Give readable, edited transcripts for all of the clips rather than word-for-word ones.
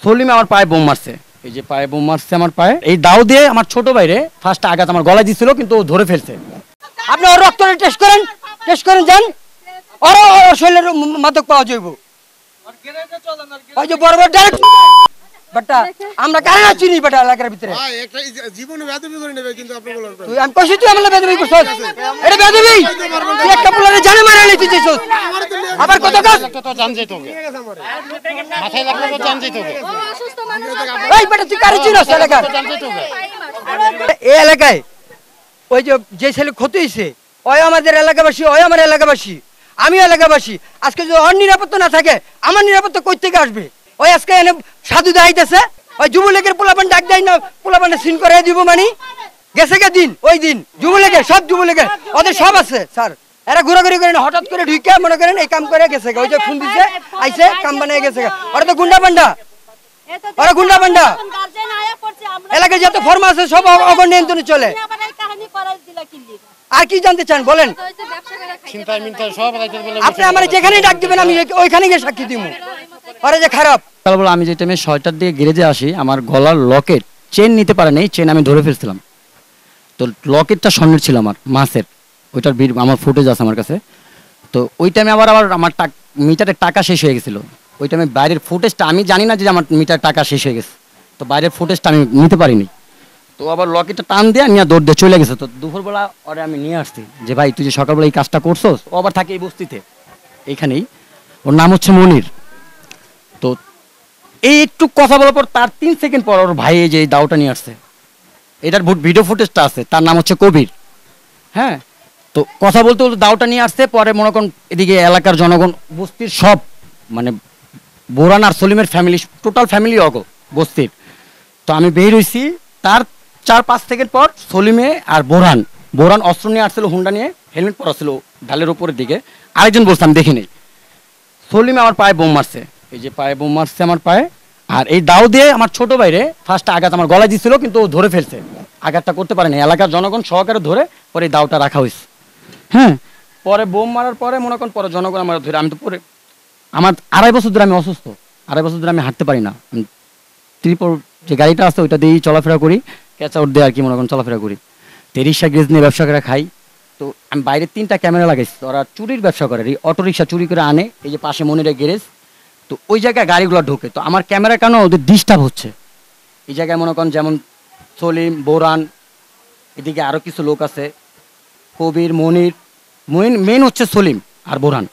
সলিমে আমার পায়ে বোম মারছে, এই যে পায়ে বোম মারছে আমার পায়ে, এই দাও দিয়ে আমার ছোট ভাইরে ফার্স্ট আঘাত আমার গলায় দিছিল, কিন্তু ও ধরে ফেলছে। আপনি ওর রক্ত টেস্ট করেন যান, ওর শরীরের মাদক পাওয়া যাইব। ওই যে বড় বড় ডাইরেক্ট বাটা আমরা কারে না চিনি বাটা এলাকার ভিতরে ভাই একটা জীবনে বেদবি করে নেবে, কিন্তু আপনি বলেন তুই আমি কইছি তুই আমলে বেদবি করছস, এটা বেদবি তুই একটা পুলারে জানে মারা লইতে চাইছস, আবার কত কাজ তো জান যাই তোকে মাথায় লাগলে তো জান যাই তোকে অসুস্থ মানুষ এই বাটা তুই কারে চিনস এলাকা জান যাই তোকে এই এলাকায় ওই যে ছেলে ক্ষতি হইছে ওই আমাদের এলাকাবাসী, ওই আমার এলাকাবাসী, আমি এলাকাবাসী। আজকে যদি ওর নিরাপত্তা না থাকে আমার নিরাপত্তা কই থেকে আসবে? ওই আজকে এনে সাধু দেখাইতেছে, ওই যুবলীগের পোলাপান ডাক দেয় না, পোলাপানে সিন করে দিব মানে গেছে গে দিন, ওই দিন যুবলীগের সব যুবলীগের ওদের সব আছে স্যার, এরা ঘোরাঘুরি করে হঠাৎ করে ঢুকে মনে করেন এই কাম করে গেছে, ওই যে ফোন দিচ্ছে আইসে কাম বানিয়ে গেছে, ওরা তো গুন্ডা পান্ডা, ওরা গুন্ডা পান্ডা এলাকায় যত ফর্ম আছে সব অগর নিয়ন্ত্রণে চলে। আর কি জানতে চান বলেন? আপনি আমার যেখানে ডাক দিবেন আমি ওইখানে গিয়ে সাক্ষী দিব। আরে যে খারাপ আমি যে টাইমে 6টার দিকে গ্যারেজে আসি, আমার গলার লকেট চেন নিতে পারে নাই, চেন আমি ধরে ফেলছিলাম, তো লকেটটা স্বর্ণের ছিল আমার মাছের, ওইটার আমার ফুটেজ আছে আমার কাছে। তো ওই টাইমে আবার আমার মিটারের টাকা শেষ হয়ে গেছিলো, ওই টাইমে বাইরের ফুটেজটা আমি জানি না যে আমার মিটার টাকা শেষ হয়ে গেছে, তো বাইরের ফুটেজটা আমি নিতে পারিনি। তো আবার লকেটটা টান দিয়ে নিয়ে দৌড় দিয়ে চলে গেছে। তো দুপুরবেলা ওরে আমি নিয়ে আসছি যে ভাই তুই যে সকালবেলা এই কাজটা করছোস, ও আবার থাকে এই বস্তিতে এইখানেই, ওর নাম হচ্ছে মনির। তো এই একটু কথা বলার পর তার 3 সেকেন্ড পর ওর ভাই যে দাওটা নিয়ে আসছে, এটার ভিডিও ফুটেজটা আছে, তার নাম হচ্ছে কবির। হ্যাঁ, তো কথা বলতে বলতে দাওটা নিয়ে আসছে, পরে মনে করেন এদিকে এলাকার জনগণ বস্তির সব মানে বোরান আর সলিমের ফ্যামিলি টোটাল ফ্যামিলি অগ বস্তির। তো আমি বের হয়েছি, তার 4-5 সেকেন্ড পর সলিমে আর বোরান অস্ত্র নিয়ে আসছিল, হুন্ডা নিয়ে, হেলমেট পরা ছিল ঢালের উপরের দিকে, আরেকজন বলছে আমি দেখিনি। সলিমে আমার পায়ে বোম মারছে, এই যে পায়ে বোম মারছে আমার পায়ে, আর এই দাও দিয়ে আমার ছোট ভাইরে ফার্স্ট আঘাত আমার গলায় দিছিল, কিন্তু ও ধরে ফেলছে, আঘাতটা করতে পারেনি, এলাকার জনগণ সহকারে ধরে পরে এই দাওটা রাখা হয়েছে। হ্যাঁ, পরে বোম মারার পরে মনে করেন পরে জনগণ আমার ধরে, আমি তো পরে আমার 2.5 বছর ধরে আমি অসুস্থ, 2.5 বছর ধরে আমি হাঁটতে পারি না, ত্রিপুর যে গাড়িটা আছে ওইটা দিয়েই চলাফেরা করি, ক্যাচাউট দিয়ে আর কি মনে করেন চলাফেরা করি। তো রিক্সা গ্যারেজ নিয়ে ব্যবসা করে খাই। তো আমি বাইরে 3টা ক্যামেরা লাগাইছি, ওরা চুরির ব্যবসা করে, অটো রিক্সা চুরি করে আনে, এই যে পাশে মনিরের গ্যারেজ, তো ওই জায়গায় গাড়িগুলো ঢোকে, তো আমার ক্যামেরা কেন ওদের ডিস্টার্ব হচ্ছে। এই জায়গায় মনে করেন যেমন সলিম, বোরান, এদিকে আরও কিছু লোক আছে, কবির, মনির, মেন হচ্ছে সলিম আর বোরান,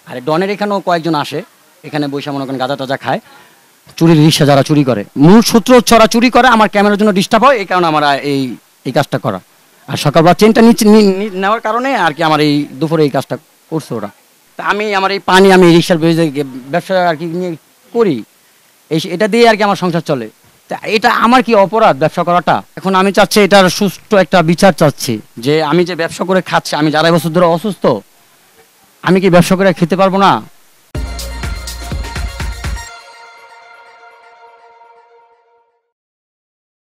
আর ডনের এখানেও কয়েকজন আসে, এখানে বৈশা মনে করেন গাঁজা টাজা খায়, চুরির রিক্সা যারা চুরি করে, মূল সূত্র হচ্ছে ওরা চুরি করে, আমার ক্যামেরার জন্য ডিস্টার্ব হয়, এই কারণে আমার এই কাজটা করা। আর সকালবেলা চেনটা নেওয়ার কারণে আর কি আমার এই দুপুরে এই কাজটা করছে ওরা। তা আমি আমার এই পানি আমি রিক্সার ব্যবসা আর কি নিয়ে করি, এটা দিয়ে আর কি আমার সংসার চলে। তা এটা আমার কি অপরাধ ব্যবসা করাটা? এখন আমি চাচ্ছি এটার সুষ্ঠু একটা বিচার চাচ্ছি, যে আমি যে ব্যবসা করে খাচ্ছি, আমি 2.5 বছর ধরে অসুস্থ, আমি কি ব্যবসা করে খেতে পারবো না?